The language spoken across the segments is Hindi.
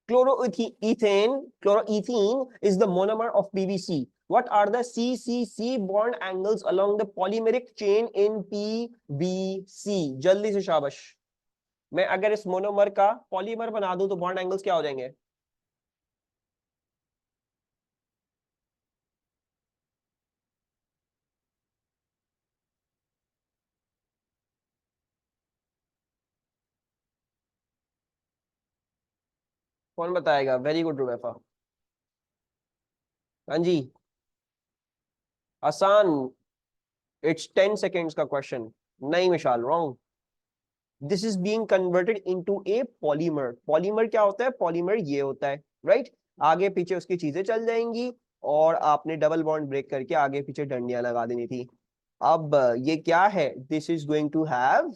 Chloroethene is the monomer of PVC. What are the C-C-C bond angles along the polymeric chain in PVC? जल्दी से शाबाश। मैं अगर इस मोनोमर का पॉलीमर बना दूं तो बॉन्ड एंगल्स क्या हो जाएंगे? कौन बताएगा? Very good Rubaifa. हाँ जी, आसान। इट्स 10 सेकेंड्स का क्वेश्चन। नहीं Vishal, wrong. This is being converted into a polymer. Polymer क्या होता है? पॉलीमर ये होता है, राइट। आगे पीछे उसकी चीजें चल जाएंगी और आपने डबल बॉन्ड ब्रेक करके आगे पीछे डंडियां लगा देनी थी। अब ये क्या है? This is going to have,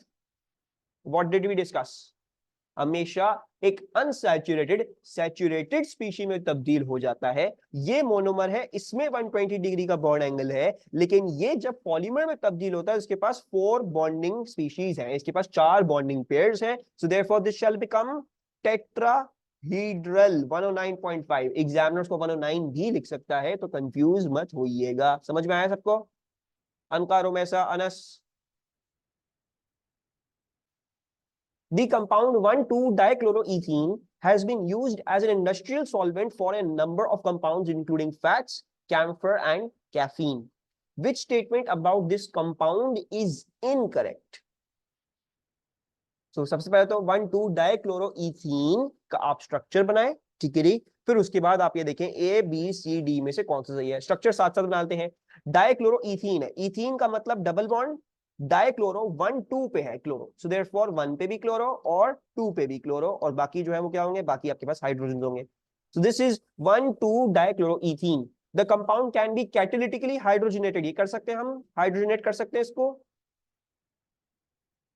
what did we discuss, हमेशा एक अनसैचुरेटेड सैचुरेटेड स्पीशी में तब्दील हो जाता है। ये मोनोमर है, इसमें 120 डिग्री का बॉन्ड एंगल है, लेकिन ये जब पॉलीमर में तब्दील होता है इसके पास 4 बॉन्डिंग स्पीशीज हैं, इसके पास 4 बॉन्डिंग पेयर्स हैं। So therefore this shell become tetrahedral 109.5। Examiners को 109 भी लिख सकता है, तो कंफ्यूज मत होइएगा। समझ में आया सबको? अनका, Rumaisa, Anas. The compound 1,2-dichloroethene has been used as an industrial solvent for a number of compounds including fats, camphor and caffeine. Which statement about this compound is incorrect? So सबसे पहले तो 1,2-डाइक्लोरोईथीन का आप स्ट्रक्चर बनाए, ठीक है जी। फिर उसके बाद आप ये देखें ए बी सी डी में से कौन सा सही है। स्ट्रक्चर साथ साथ बनाते हैं। डाइक्लोरोईथीन है, इथीन का मतलब डबल बॉन्ड, डाइक्लोरो 1 2 पे है क्लोरो, सो देयरफॉर 1 पे भी क्लोरो और 2 पे भी क्लोरो, और बाकी जो है वो क्या होंगे? बाकी आपके पास हाइड्रोजन होंगे। So this is one two dichloroethene. The compound can be catalytically hydrogenated. ये कर सकते हैं हम, हाइड्रोजनेट कर सकते हैं इसको।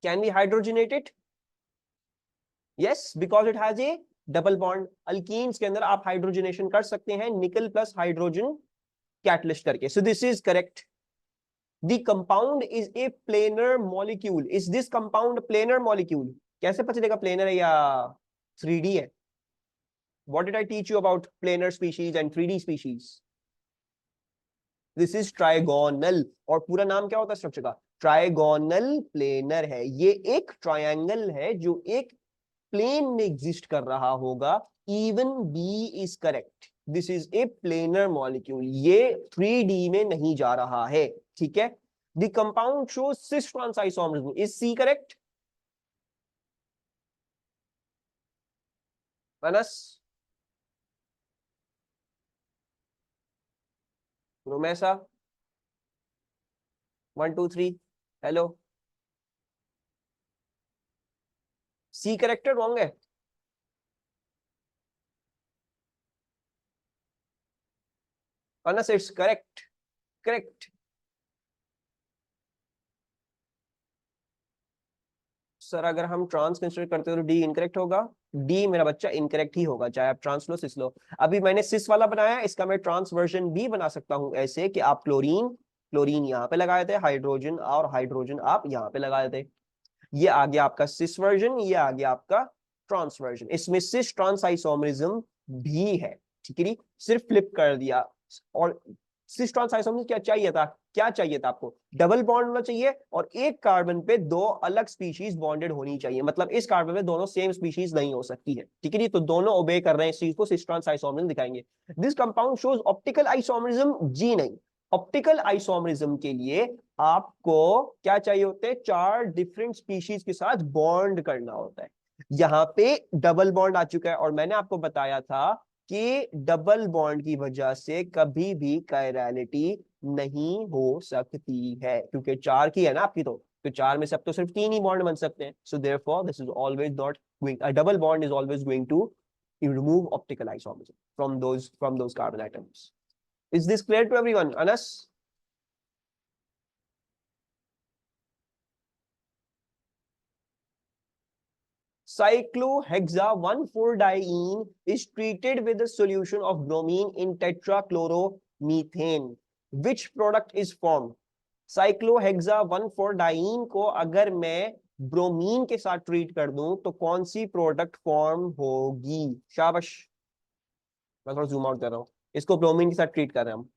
Can be hydrogenated? Yes, because it has A double bond. Alkenes के अंदर आप हाइड्रोजनेशन कर सकते हैं निकल प्लस हाइड्रोजन कैटलिस्ट करके। सो this is correct. The compound is a planar molecule. Is this compound a planar molecule? कैसे पता चलेगा planar है या 3D है? What did I teach you about planar species and 3D species? This is trigonal। और पूरा नाम क्या होता है स्ट्रक्चर का? ट्राइगोनल प्लेनर है। ये एक ट्रायंगल है जो एक प्लेन में एग्जिस्ट कर रहा होगा। Even B is correct. This is a planar molecule, ये 3D में नहीं जा रहा है, ठीक है। The compound shows cis trans isomerism. Is C correct? Anas, Rumaisa, 1 2 3, hello. C correct है, रॉन्ग है? Anas, it's correct, correct. Sir अगर हम ट्रांस कंसीडर करते हो तो डी इनकरेक्ट होगा। डी मेरा बच्चा इनकरेक्ट ही होगा, चाहे आप ट्रांस लो सिस लो। अभी मैंने सिस वाला बनाया, इसका मैं ट्रांस वर्जन भी बना सकता हूं, ऐसे कि आप क्लोरीन क्लोरीन यहाँ पे लगाए थे, हाइड्रोजन और हाइड्रोजन आप यहाँ पे लगाए थे। ये आ गया आपका सिस वर्जन, ये आ गया आपका ट्रांस वर्जन। इसमें सिस ट्रांस आइसोमरिज्म भी है, ठीक है। सिर्फ फ्लिप कर दिया। और सिस ट्रांस आइसोमरिज्म क्या चाहिए था? क्या चाहिए था आपको? डबल बॉन्ड होना चाहिए और एक कार्बन पे 2 अलग स्पीशीज बॉन्डेड होनी चाहिए। मतलब इस कार्बन पे दोनों सेम स्पीशीज नहीं हो सकती है, ठीक है जी। तो दोनों ओबे कर रहे हैं इस चीज को, सिस ट्रांस आइसोमरिज्म दिखाएंगे। This compound shows optical isomerism. जी नहीं। ऑप्टिकल आइसोमरिज्म के लिए आपको क्या चाहिए होते हैं? 4 डिफरेंट स्पीशीज के साथ बॉन्ड करना होता है। यहाँ पे डबल बॉन्ड आ चुका है, और मैंने आपको बताया था कि डबल बॉन्ड की वजह से कभी भी कायरलिटी नहीं हो सकती है, क्योंकि 4 की है ना आपकी, तो 4 में से अब तो सिर्फ 3 ही बॉन्ड बन सकते हैं। So therefore this is always not going, a double bond is always going to remove optical isomerism from those carbon atoms. Is this clear to everyone? Anas? Cyclohexaone is treated with a solution of bromine in tetrachloromethane. Which product is formed? cyclohexaone को अगर मैं ब्रोमीन के साथ ट्रीट कर दूं तो कौन सी प्रोडक्ट फॉर्म होगी? शाबाश, मैं थोड़ा जूम आउट कर रहा हूँ। इसको ब्रोमीन के साथ ट्रीट कर रहे हैं हम।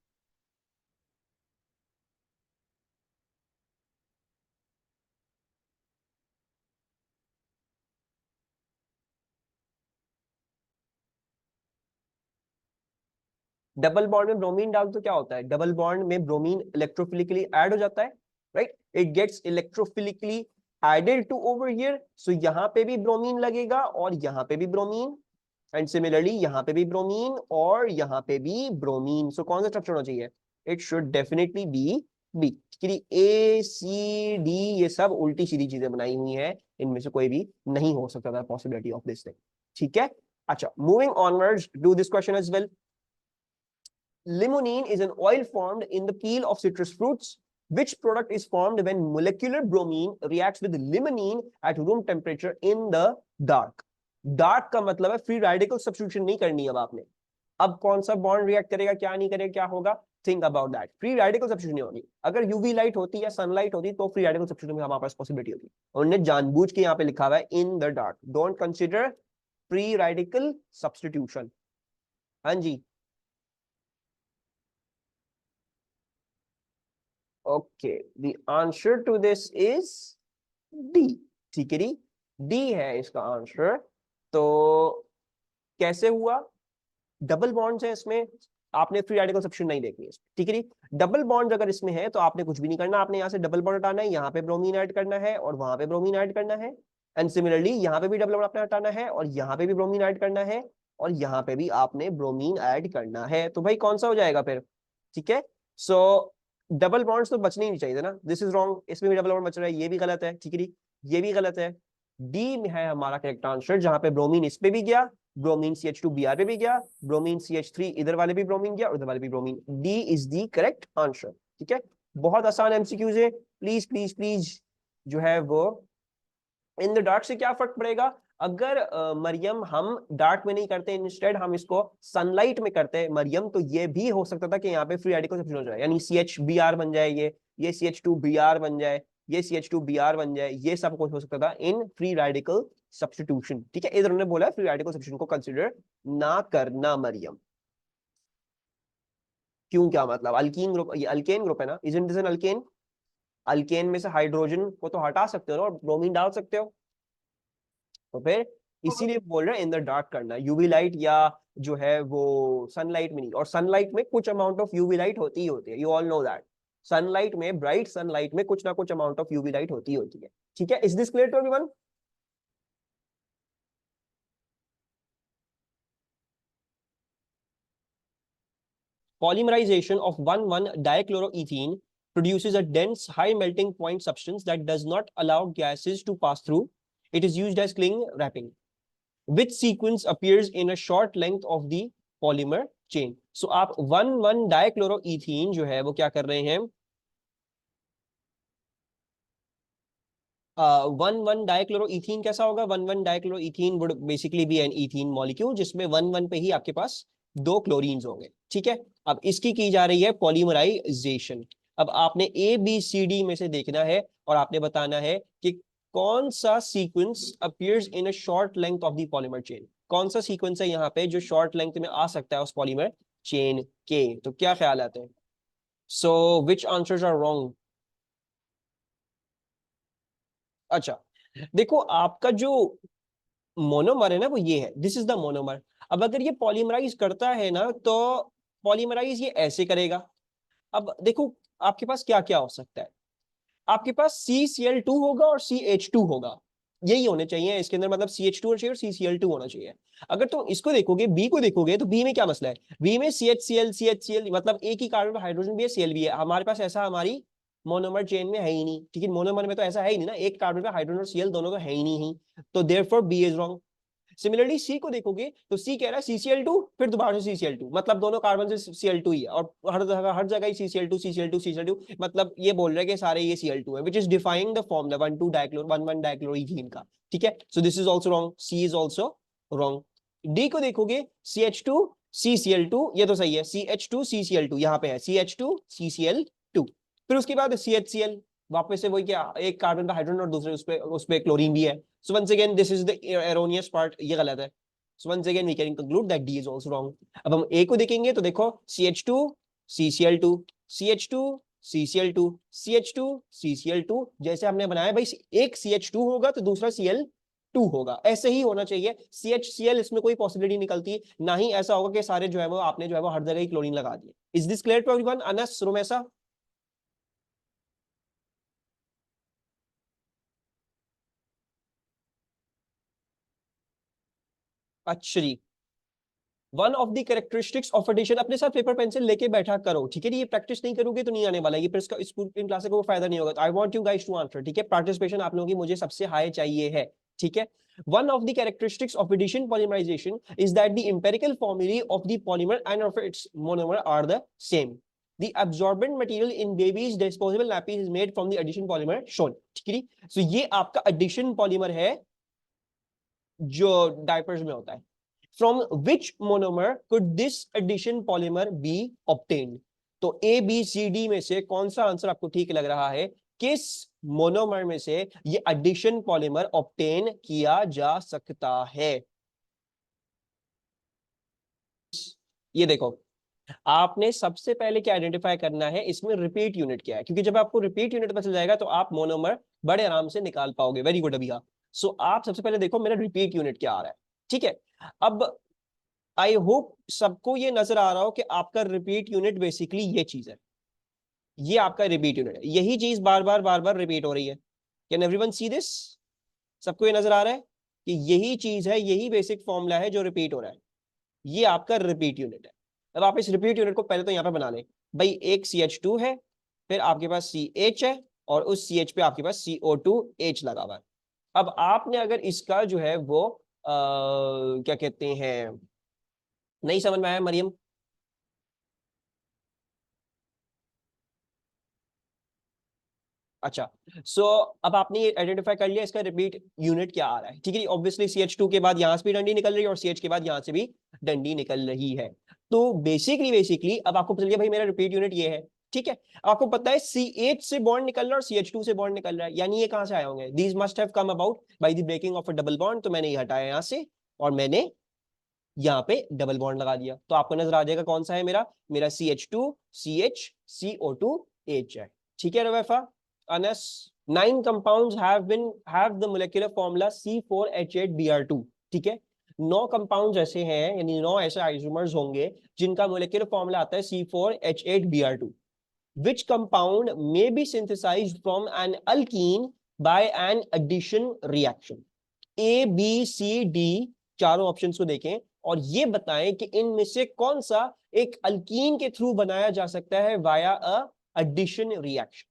डबल बॉन्ड में ब्रोमीन डाल तो क्या होता है? डबल बॉन्ड में ब्रोमीन इलेक्ट्रोफिलिकली ऐड हो जाता है, right? It gets electrophilically added to over here, so यहाँ पे भी ब्रोमीन लगेगा और यहाँ पे भी ब्रोमीन, एंड सिमिलरली यहाँ पे भी ब्रोमीन और यहाँ पे भी ब्रोमीन। सो कौन सा स्ट्रक्चर होना चाहिए? It should definitely be B. A C D ये सब उल्टी सीधी चीजें बनाई हुई हैं, इनमें से कोई भी नहीं हो सकता था पॉसिबिलिटी ऑफ दिस थिंग। ठीक है, अच्छा, moving onwards, do this question as well. Limonene is an oil formed in the peel of citrus fruits. Which product is formed when molecular bromine reacts with limonene at room temperature in the dark? Dark का मतलब है फ्री रेडिकल सब्स्टिट्यूशन नहीं करनी अब आपने। अब कौन सा बॉन्ड रिएक्ट करेगा, क्या नहीं करेगा, क्या होगा? Think about that. Free radical substitution नहीं होगी। अगर यूवी लाइट होती या सनलाइट होती तो फ्री रेडिकल सब्स्टिट्यूशन हमारे पास पॉसिबिलिटी होती। उन्होंने जानबूझ के यहाँ पे लिखा हुआ है in the dark, don't consider free radical substitution. हाँ जी, okay, the answer to this is D. ठीक है, डी, डी है इसका आंसर। तो कैसे हुआ? डबल बॉन्ड्स है इसमें, आपने फ्री रेडिकल सब्स्टिट्यूशन नहीं देखनी है। ठीक है, डबल बॉन्ड अगर इसमें है तो आपने कुछ भी नहीं करना, आपने यहाँ से डबल बॉन्ड हटाना है, यहाँ पे ब्रोमीन ऐड करना है और वहां पे ब्रोमीन ऐड करना है, एंड सिमिलरली यहाँ पे भी डबल बॉन्ड आपने हटाना है और यहाँ पे भी ब्रोमीन ऐड करना है और यहाँ पे भी आपने ब्रोमीन ऐड करना है। तो भाई कौन सा हो जाएगा फिर? ठीक है, सो डबल बॉन्ड्स तो बचने ही नहीं चाहिए ना, दिस इज रॉन्ग। इसमें भी डबल बॉन्ड बच रहा है, ये भी गलत है। ठीक है, ये भी गलत है। डी में है हमारा करेक्ट आंसर, जहां पे ब्रोमीन इस पे भी गया, ब्रोमीन CH2 Br पे भी गया, ब्रोमीन CH3 इधर वाले भी ब्रोमीन गया और इधर वाले भी bromine. D is the correct answer. ठीक है, बहुत आसान एमसीक्यूज है। प्लीज प्लीज प्लीज जो है वो, इन द डार्क से क्या फर्क पड़ेगा? अगर मरियम हम डार्क में नहीं करते, इंस्टेड हम इसको सनलाइट में करते मरियम, तो ये भी हो सकता था कि यहाँ पे फ्री रेडिकल सब्स्टिट्यूशन हो जाए, यानी CH Br बन जाए, ये CH2 Br बन जाए, ये CH2 Br बन जाए, ये सब कुछ हो सकता था इन फ्री रेडिकल सब्स्टिट्यूशन। ठीक है, इधर उन्होंने बोला है फ्री रेडिकल सब्स्टिट्यूशन को कंसिडर ना करना मरियम। क्यों, क्या मतलब? अल्कीन ग्रुप, ये अल्केन ग्रुप है ना, isn't this an alkane? Alkane में से हाइड्रोजन को तो हटा सकते हो ना और ब्रोमीन डाल सकते हो, तो फिर इसीलिए बोल रहे हैं इन द डार्क करना, यूवी लाइट या जो है वो सनलाइट में नहीं। और सनलाइट में कुछ अमाउंट ऑफ यूवी लाइट होती ही होती है, you all know that. Sunlight में, ब्राइट सनलाइट में कुछ ना कुछ अमाउंट ऑफ यूवी लाइट होती ही होती है। ठीक है, is this clear to everyone? Polymerization of 1,1-dichloroethene produces a dense, high melting point substance that does not allow gases to pass through. It is used as cling wrapping. Which sequence appears in a short length of the polymer chain? So आप 1,1-dichloroethene जो है वो क्या कर रहे हैं? 1,1-डाइक्लोरोइथीन कैसा होगा? One one dichloroethene would basically be an ethene molecule, जिसमें 1,1 पे ही आपके पास दो क्लोरीन्स होंगे। ठीक है, अब इसकी की जा रही है पॉलीमराइजेशन। अब आपने ABCD में से देखना है और आपने बताना है कि कौन सा sequence appears in a short length of the polymer chain. कौन सा सीक्वेंस है यहाँ पे जो शॉर्ट लेंथ में आ सकता है उस पॉलीमर चेन के? तो क्या ख्याल आते हैं? सो विच आंसर्स आर रॉन्ग? अच्छा, देखो आपका जो मोनोमर है ना वो ये है, दिस इज द मोनोमर। अब अगर ये पॉलीमराइज करता है ना तो पॉलीमराइज ये ऐसे करेगा। अब देखो आपके पास क्या क्या हो सकता है, आपके पास CCl2 होगा और CH2 होगा, यही होने चाहिए इसके अंदर, मतलब CH2 होना चाहिए और CCl2 होना चाहिए। अगर तुम इसको देखोगे, बी को देखोगे, तो बी में क्या मसला है? बी में CHCl मतलब एक ही कार्बन पर हाइड्रोजन भी है, Cl भी है। हमारे पास ऐसा हमारी मोनोमर चेन में है ही नहीं। ठीक है, मोनोमर में तो ऐसा है ही नहीं ना, एक कार्बन पे हाइड्रोजन और Cl दोनों तो है ही नहीं, तो therefore B is wrong. Similarly C को देखोगे तो सी कह रहा है CCl2 फिर दोबारा से CCl2, मतलब दोनों कार्बन से Cl2 ही है, और हर जगह ही CCl2 मतलब ये बोल रहे हैं कि सारे ये Cl2 है, which is defining the formula 1,2-डाइक्लोरोइथीन का। ठीक है, so this is also wrong, C is also wrong. D को देखोगे CH2 CCl2, ये तो सही है, CH2 CCl2 यहाँ पे है, CH2 CCl2, फिर उसके बाद CHCl, वापस से वही, क्या एक कार्बन का हाइड्रोजन और दूसरे उस पे क्लोरीन भी है। So once again this is the erroneous part, ये गलत है। So once again we can conclude that D is also wrong. अब हम ए को देखेंगे तो देखो CH2 CCl2 CH2 CCl2 CH2 CCl2, जैसे हमने बनाया भाई, एक CH2 होगा तो दूसरा Cl2 होगा, ऐसे ही होना चाहिए। CHCl इसमें कोई पॉसिबिलिटी निकलती, ना ही ऐसा होगा कि सारे जो है वो आपने जो है वो हर जगह ही क्लोरीन लगा दिए। Is this clear to everyone? Anas, Rumesa? अच्छा जी। One of the characteristics of addition, अपने साथ पेपर पेंसिल लेके बैठा करो, ठीक है? ये प्रैक्टिस नहीं करोगे तो नहीं आने वाला, ये फिर इसका स्कूल इन क्लास को फायदा नहीं होगा। I want you guys to answer, ठीक है? पार्टिसिपेशन आप लोगों की मुझे सबसे हाई चाहिए है, ठीक है? One of the characteristics of addition polymerization is that the empirical formulae of the polymer and of its monomer are the same. The absorbent material in baby's disposable nappies is made from the addition polymer shown. ठीक है? So ये आपका addition polymer है जो डायपर्स में होता है। From which monomer could this addition polymer be obtained? तो A B C D में से कौन सा आंसर आपको ठीक लग रहा है? किस मोनोमर में से ये एडिशन पॉलीमर ऑब्टेन किया जा सकता है? ये देखो, आपने सबसे पहले क्या आइडेंटिफाई करना है, इसमें रिपीट यूनिट क्या है, क्योंकि जब आपको रिपीट यूनिट पता चल जाएगा तो आप मोनोमर बड़े आराम से निकाल पाओगे। Very good अभिया। सो आप सबसे पहले देखो मेरा रिपीट यूनिट क्या आ रहा है, ठीक है? अब आई होप सबको ये नजर आ रहा हो कि आपका रिपीट यूनिट बेसिकली ये चीज है, ये आपका रिपीट यूनिट है, यही चीज बार बार रिपीट हो रही है। Can everyone see this? सबको ये नजर आ रहा है कि यही चीज है, यही बेसिक फॉर्मूला है जो रिपीट हो रहा है, ये आपका रिपीट यूनिट है। अब आप इस रिपीट यूनिट को पहले तो यहाँ पे बना लें। भाई एक CH2 है, फिर आपके पास CH है, और उस CH पे आपके पास CO2H लगा हुआ है। अब आपने अगर इसका जो है वो क्या कहते हैं, नहीं समझ में आया मरियम? अच्छा, सो अब आपने ये आइडेंटिफाई कर लिया इसका रिपीट यूनिट क्या आ रहा है, ठीक है? ऑब्वियसली CH2 के बाद यहां से भी डंडी निकल रही है और CH के बाद यहां से भी डंडी निकल रही है। तो बेसिकली अब आपको पता चल गया भाई मेरा रिपीट यूनिट ये है, ठीक है? आपको पता है CH से बॉन्ड निकल रहा है और CH2 से बॉन्ड निकल रहा है, यानी ये कहां से आए होंगे? These must have come about by the breaking of a double bond. तो मैंने ये हटाया यहां से और मैंने यहाँ पे डबल बॉन्ड लगा दिया, तो आपको नजर आ जाएगा कौन सा है मेरा, मेरा CH2 CH CO2H है, ठीक है रवेफा? Anas, 9 compounds have the molecular formula C4H8Br2, ठीक है? 9 कंपाउंड ऐसे हैं, यानी 9 ऐसे आइसोमर्स होंगे जिनका मोलेक्युलर फॉर्मूला आता है C4H8Br2। which compound may be synthesized from an alkene by an addition reaction? A B C D चारों ऑप्शंस को देखें और ये बताएं कि इनमें से कौन सा एक अल्कीन के थ्रू बनाया जा सकता है वाया अ एडिशन रिएक्शन।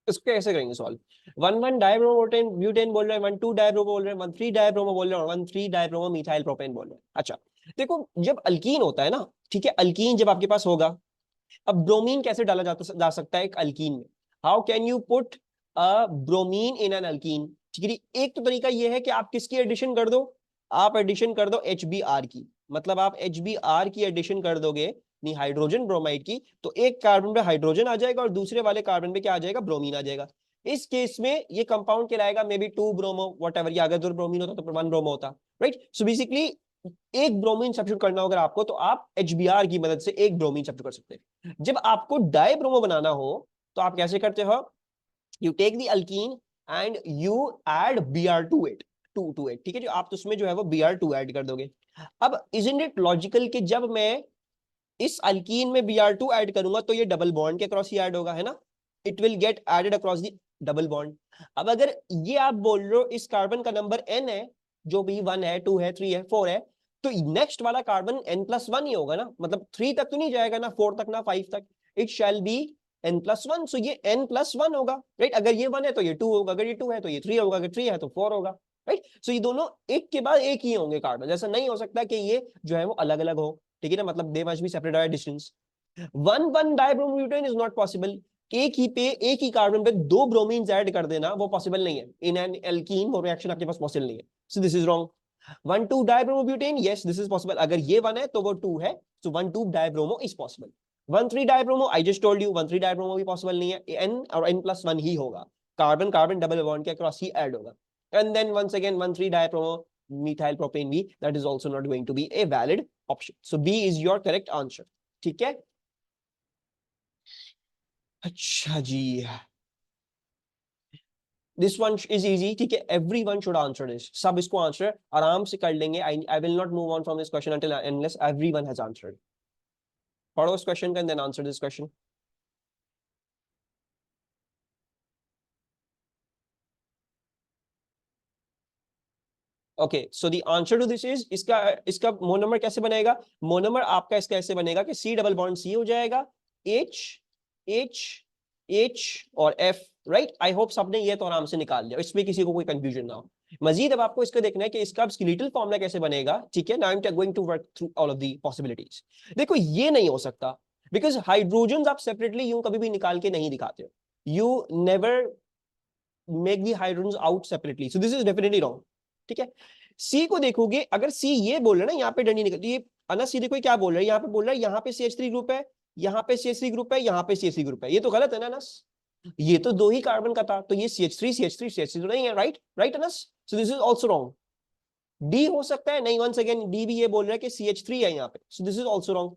इसको कैसे करेंगे सॉल्व? 1 डाइब्रोमो ब्यूटेन बोल रहे हैं, 1 2 डाइब्रोमो बोल रहे हैं, 1 3 डाइब्रोमो बोल रहे हैं, और 1 3 डाइब्रोमो मिथाइल प्रोपेन बोल रहे हैं। अच्छा देखो, जब अल्कीन होता है ना, ठीक है, अल्कीन जब आपके पास होगा, अब ब्रोमीन कैसे डाला जा सकता है एक अल्कीन में? How can you put a bromine in an alkyne? ठीक है, एक तो तरीका ये है कि आप किसकी एडिशन कर दो, आप एडिशन कर दो HBr की, मतलब आप HBr की एडिशन कर दोगे नहीं हाइड्रोजन ब्रोमाइड की, तो एक कार्बन पे हाइड्रोजन आ जाएगा और दूसरे वाले कार्बन पे क्या आ जाएगा, ब्रोमीन आ जाएगा। इस केस में ये कंपाउंड कहलाएगा मे बी 2 ब्रोमो व्हाटएवर, या अगर 2 ब्रोमीन होता तो 1 ब्रोमो होता, राइट? सो बेसिकली एक ब्रोमीन सब्स्टिट्यूट करना होगा आपको तो आप HBr की मदद से एक ब्रोमीन सब्स्टिट्यूट कर सकते हैं। जब आपको डाई ब्रोमो बनाना हो तो आप कैसे करते हो? You take the alkene and you add Br to it, ठीक है? जो आप उसमें जो है वो Br2 ऐड कर दोगे। अब इजंट इट लॉजिकल कि जब मैं इस अल्कीन में Br2 ऐड करूंगा तो ये डबल बॉन्ड के अक्रॉस ही ऐड होगा, है ना? It will get added across the double bond. अब अगर ये आप बोल रहे हो इस कार्बन का नंबर n है, जो भी 1 है 2 है 3 है 4 है, तो नेक्स्ट वाला कार्बन n+1 ही होगा ना, मतलब 3 तक तो नहीं जाएगा ना, 4 तक ना 5 तक, इट शैल बी n+1। सो ये n+1 होगा, राइट? अगर ये 1 है तो ये 2 होगा, अगर ये 2 है तो ये 3 होगा, अगर 3 है तो 4 होगा, राइट? सो ये दोनों एक के बाद एक ही होंगे कार्बन, जैसा नहीं हो सकता कि ये जो है वो अलग अलग हो, ठीक है ना? मतलब they must be separate by distance. 1 dibromobutane is not possible, एक ही कार्बन पे 2 ब्रोमीन्स ऐड कर देना वो पॉसिबल नहीं है इन एन एल्कीन, वो रिएक्शन आपके पास पॉसिबल नहीं है, so this is wrong. 1 2 dibromobutane, yes this is possible, अगर ये 1 है तो वो 2 है, So 1,2 dibromo is possible. 1,3 dibromo I just told you 1,3 dibromo भी पॉसिबल नहीं है, n और n+1 ही होगा, कार्बन कार्बन डबल बॉन्ड के अक्रॉस ही ऐड होगा. And then once again 1,3 dipromo methyl propane B, that is also not going to be a valid option. So B is your correct answer. ठीक है. अच्छा जी, this one is easy. ठीक है, everyone should answer this. सब इसको आंसर आराम से कर लेंगे. I will not move on from this question until unless everyone has answered. पढ़ो इस क्वेश्चन का and then answer this question. Okay, so the answer to this is, इसका मोनोमर कैसे बनेगा? मोनोमर आपका इसका ऐसे बनेगा कि C डबल बॉन्ड C हो जाएगा, H H H और F, राइट. आई होप सबने ये तो आराम से निकाल लिया, इसमें किसी को कोई कंफ्यूजन ना हो. मजीद अब आपको इसका देखना है कि इसका स्केलेटल फॉर्मूला कैसे बनेगा. ठीक है, now I am going to work through all of the possibilities. देखो ये नहीं हो सकता, बिकॉज हाइड्रोजन आप सेपरेटली यूं कभी भी निकाल के नहीं दिखाते हो. You never make the hydrogen out separately, so this is definitely wrong. ठीक है, सी को देखोगे, अगर सी ये बोल रहा है ना यहाँ पे डंडी निकलती है, अनस सी देखो क्या बोल रहा है, यहाँ पे बोल रहा है यहाँ पे CH3 ग्रुप है, यहाँ पे CH3 ग्रुप है, यहाँ पे CH3 ग्रुप है. ये तो गलत है ना अनस, ये तो 2 ही कार्बन का था, तो ये CH3 तो नहीं है, right right Anas. So this is also wrong. D हो सकता है, नहीं, वंस अगेन डी भी ये बोल रहा है कि CH3 है यहाँ पे, so this is also wrong.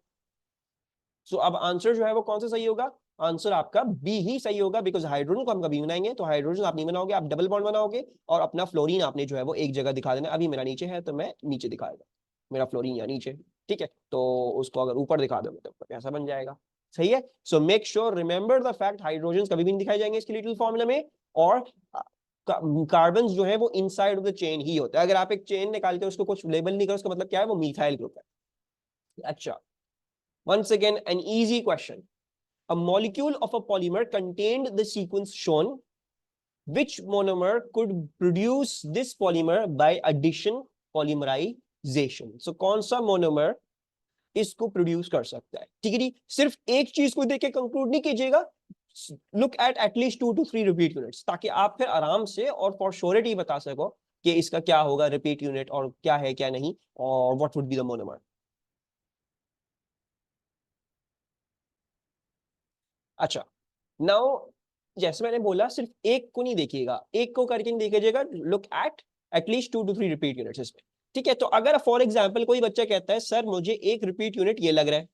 So अब आंसर जो है वो कौन सा सही होगा? आंसर आपका बी ही सही होगा, बिकॉज हाइड्रोजन को हम कभी बनाएंगे तो हाइड्रोजन आप नहीं बनाओगे, आप डबल बॉन्ड बनाओगे और अपना फ्लोरीन आपने जो है वो एक जगह दिखा देना. अभी मेरा नीचे है तो मैं नीचे दिखाएगा, मेरा फ्लोरीन यहाँ नीचे. ठीक है, तो उसको अगर ऊपर दिखा दोगे तो कैसा बन जाएगा? सही है. So make sure remember the fact, hydrogen कभी भी नहीं दिखाए जाएंगे इसके लिटिल फॉर्मूला में, और कार्बन जो है वो इनसाइड ऑफ द चेन ही होता है. अगर आप एक चेन निकाल के उसको कुछ लेबल नहीं करो, उसका मतलब क्या है? वो मिथाइल ग्रुप है. अच्छा, once again an easy question. A molecule of a polymer contained the sequence shown. Which monomer could produce this polymer by addition polymerization? So कौन सा monomer इसको प्रोड्यूस कर सकता है? ठीक है जी, सिर्फ एक चीज को देख के कंक्लूड नहीं कीजिएगा, look at least 2 to 3 repeat units, ताकि आप फिर आराम से और फॉर श्योरिटी बता सको कि इसका क्या होगा रिपीट यूनिट और क्या है क्या नहीं, और what would be the monomer. अच्छा, नाउ जैसे मैंने बोला सिर्फ एक को नहीं देखिएगा, एक को करके नहीं देखिएगा, look at least 2 to 3 repeat units इसमें. ठीक है, तो अगर फॉर एग्जांपल कोई बच्चा कहता है सर मुझे एक रिपीट यूनिट ये लग रहा है,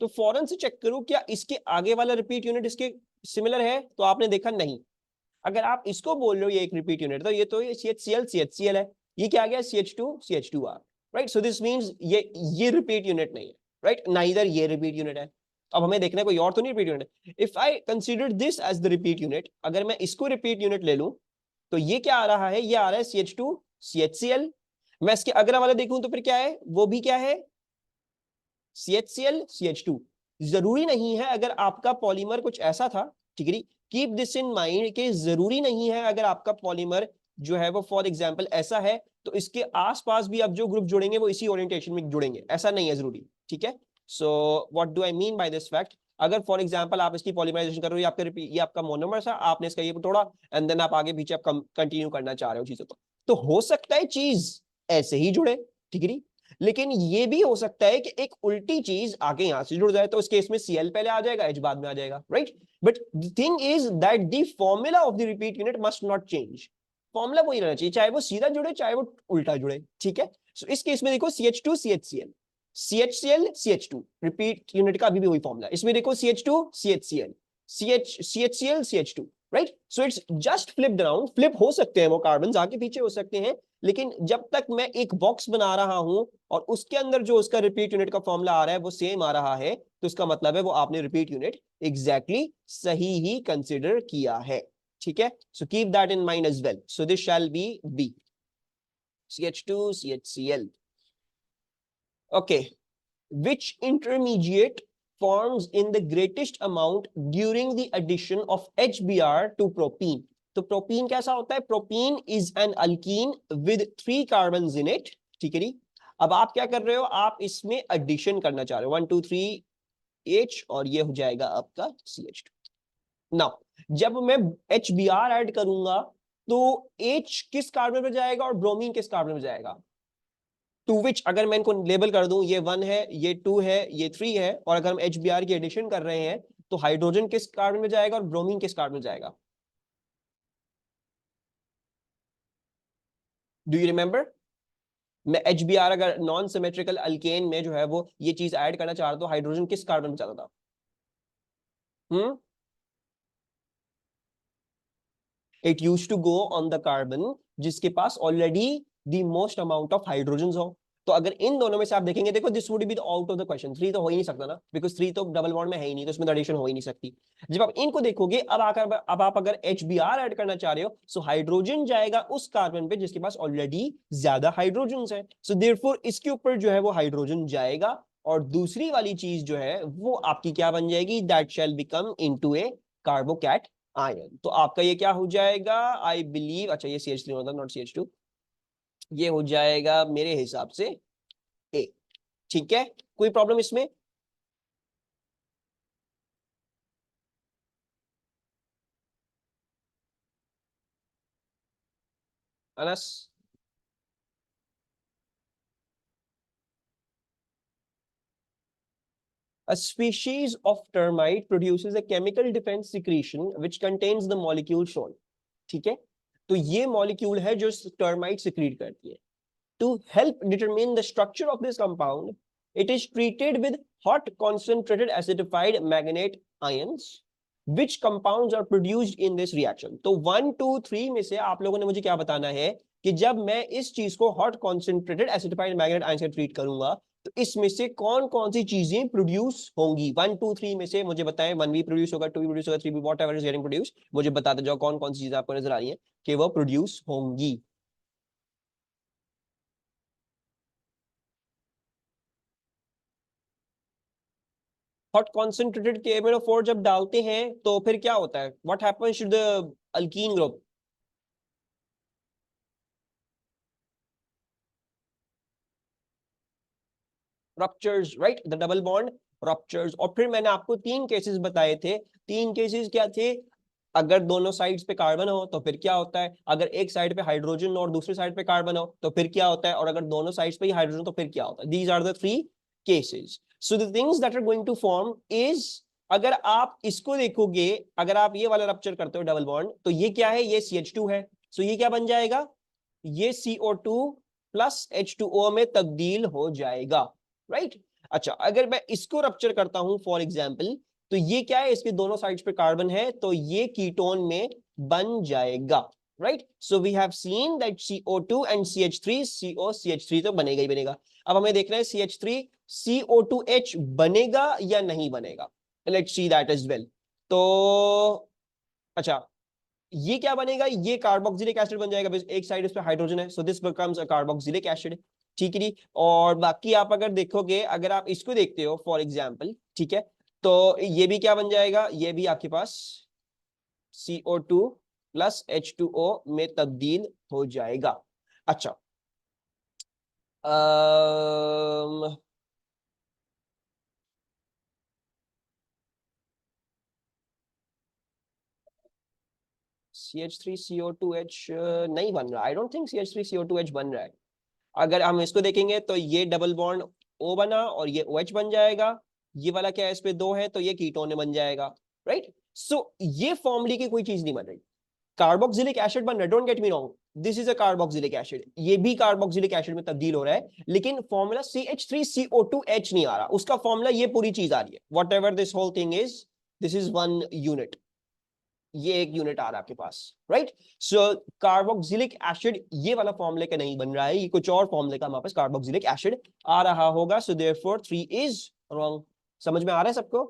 तो फौरन से चेक करो क्या इसके आगे वाला रिपीट यूनिट इसके सिमिलर है, तो आपने देखा नहीं. अगर आप इसको बोल रहे हो ये एक रिपीट यूनिट, तो ये CHCl है, ये क्या आ गया? CH2CH2R, right. So this means ये रिपीट यूनिट नहीं है, राइट, नाइदर ये रिपीट यूनिट है. अब हमें देखना है कोई और तो नहीं repeat unit. If I consider this as the repeat unit, अगर मैं इसको रिपीट यूनिट ले लूं, तो ये क्या आ रहा है? ये आ रहा है CH2CHCl. मैं इसके अगला वाला देखूं तो फिर क्या है? वो भी क्या है? CHCl CH2. जरूरी नहीं है अगर आपका पॉलीमर कुछ ऐसा था, ठीक है, कीप दिस इन माइंड कि जरूरी नहीं है अगर आपका पॉलीमर जो है वो फॉर एग्जांपल ऐसा है तो इसके आसपास भी अब जो ग्रुप जुड़ेंगे वो इसी ओरिएंटेशन में जुड़ेंगे, ऐसा नहीं है जरूरी. ठीक है, so what do I mean by this fact? अगर फॉर एग्जांपल आप इसकी पॉलीमराइजेशन कर रहे हो, ये आपका मोनोमर था, आपने इसका ये तोड़ा एंड देन आप आगे पीछे आप कंटिन्यू करना चाह रहे हो चीजों को, तो हो सकता है चीज ऐसे ही जुड़े. ठीक है, लेकिन ये भी हो सकता है कि एक उल्टी चीज आगे यहां से जुड़ जाए, तो उस केस में Cl पहले आ जाएगा, H बाद में आ जाएगा, right. But the thing is that the formula of the repeat unit must not change. Formula वही रहना चाहिए, चाहे वो सीधा जुड़े चाहे वो उल्टा जुड़े. ठीक है, सो इस केस में देखो CH2 CHCl, CHCl CH2, repeat unit का अभी भी वही फॉर्मूला. इसमें देखो CH2 CHCl, CHCl CH2, right. So it's just flipped around. Flip हो सकते हैं वो कार्बन, आगे पीछे हो सकते हैं, लेकिन जब तक मैं एक बॉक्स बना रहा हूं और उसके अंदर जो उसका रिपीट यूनिट का फॉर्मूला आ रहा है वो सेम आ रहा है, तो इसका मतलब है वो आपने रिपीट यूनिट एग्जैक्टली सही ही कंसिडर किया है. ठीक है, so keep that in mind as well. So this shall be B, CH2 CHCl. Okay, which intermediate forms in the greatest amount during the addition of HBr to propene? तो प्रोपीन कैसा होता है? Propene is an alkyne with 3 carbons in it. ठीक है जी, अब आप क्या कर रहे हो? आप इसमें एडिशन करना चाह रहे हो, 1 2 3 H और ये हो जाएगा आपका CH2. नाउ जब मैं HBr ऐड करूंगा तो H किस कार्बन में जाएगा और ब्रोमीन किस कार्बन में जाएगा? टू विच अगर मैं इनको लेबल कर दूं, ये 1 है, ये 2 है, ये 3 है, और अगर हम HBr की एडिशन कर रहे हैं तो हाइड्रोजन किस कार्बन में जाएगा और ब्रोमीन किस कार्बन में जाएगा? Do you remember? मैं HBr अगर नॉन सिमेट्रिकल अल्केन में जो है वो ये चीज ऐड करना चाह रहा था, हाइड्रोजन किस कार्बन में जाता था? Hmm it use to go on the carbon जिसके पास already the most amount of hydrogen हो। तो अगर इन दोनों में से आप देखेंगे, देखो this would be out of the question, 3 तो हो ही नहीं सकता ना, बिकॉज 3 तो डबल बॉन्ड में है ही नहीं, तो इसमें एडिशन हो ही नहीं सकती। जब आप इनको देखोगे, अब आप अगर HBr ऐड करना चाह रहे हो, सो हाइड्रोजन जाएगा उस कार्बन पे जिसके पास ऑलरेडी ज्यादा हाइड्रोजन है, सो देयरफॉर इसके ऊपर जो है वो हाइड्रोजन जाएगा, और दूसरी वाली चीज जो है वो आपकी क्या बन जाएगी, that shall become into a carbocation. तो आपका ये क्या हो जाएगा, आई बिलीव, अच्छा ये CH3 होता है नॉट CH2, ये हो जाएगा मेरे हिसाब से ए। ठीक है, कोई प्रॉब्लम इसमें? Anas? A species of termite produces a chemical defense secretion which contains the molecule shown. ठीक है, तो ये मॉलिक्यूल है जो टर्माइट सिक्रीट करती है। To help determine the structure of this compound, it is treated with hot concentrated acidified manganate ions, which compounds are produced in this reaction. तो 1 2 3 में से आप लोगों ने मुझे क्या बताना है कि जब मैं इस चीज को hot concentrated acidified manganate ion से ट्रीट करूंगा तो इसमें से कौन कौन सी चीजें प्रोड्यूस होंगी। 1 2 3 में से मुझे बताएं, 1 भी प्रोड्यूस होगा, 2 भी प्रोड्यूस होगा, 3 भी, what ever is getting produce, मुझे बताते जाओ कौन कौन सी चीजें आपको नजर आ रही है कि वो प्रोड्यूस होंगी। हॉट कॉन्सेंट्रेटेड KMnO4 जब डालते हैं तो फिर क्या होता है, what happens to the alkene group? Ruptures, right, the double bond ruptures. और फिर मैंने आपको 3 केसेस बताए थे। 3 केसेस क्या थे? अगर दोनों साइड्स पे कार्बन हो तो फिर क्या होता है, अगर एक साइड पे हाइड्रोजन और दूसरी साइड पे कार्बन हो तो फिर क्या होता है, और अगर दोनों साइड्स पे ही हाइड्रोजन तो फिर क्या होता है। These are the 3 cases. So the things that are going to form is, अगर आप इसको देखोगे, अगर आप ये वाला रप्चर करते हो डबल बॉन्ड, तो ये क्या है, ये CH2 है, सो ये क्या बन जाएगा, ये CO2 प्लस H2O में तब्दील हो जाएगा, राइट। अच्छा, अगर मैं इसको रप्चर करता हूं फॉर एग्जाम्पल, तो ये क्या है, इसके दोनों साइड्स पे कार्बन है, तो ये कीटोन में बन जाएगा, right. So we have seen that CO2 and CH3, COCH3 तो बनेगा ही बनेगा। अब हमें देखना है CH3 CO2H बनेगा या नहीं बनेगा, let's see that as well. तो अच्छा, ये क्या बनेगा, ये कार्बोक्सिलिक एसिड बन जाएगा, एक साइड इस पे हाइड्रोजन है, so this becomes a carboxylic acid. ठीक है जी। और बाकी आप अगर देखोगे, अगर आप इसको देखते हो फॉर एग्जांपल, ठीक है, तो ये भी क्या बन जाएगा, ये भी आपके पास CO2 प्लस H2O में तब्दील हो जाएगा। अच्छा, CH3CO2H नहीं बन रहा, आई डोंट थिंक CH3CO2H बन रहा है। अगर हम इसको देखेंगे तो ये डबल बॉन्ड O बना और ये OH बन जाएगा, ये वाला क्या है, इस पे 2 है तो ये कीटोन बन जाएगा, राइट। सो ये फॉर्मूले की कोई चीज नहीं बन रही, कार्बोक्सिलिक एसिड बन रहा है, don't get me wrong, this is a carboxylic acid, ये भी कार्बोक्सिलिक एसिड में तब्दील हो रहा है, लेकिन फॉर्मूला CH3CO2H नहीं आ रहा, उसका फॉर्मूला ये पूरी चीज आ रही है, whatever this whole thing is, this is 1 unit, ये एक यूनिट आ रहा है आपके पास, राइट। सो कार्बोक्सिलिक एसिड ये वाला फॉर्मूले का नहीं बन रहा है, ये कुछ और फॉर्मूले का हमारे पास कार्बोक्सिलिक एसिड आ रहा होगा, सो देयरफॉर 3 इज रॉन्ग। समझ में आ रहा है सबको?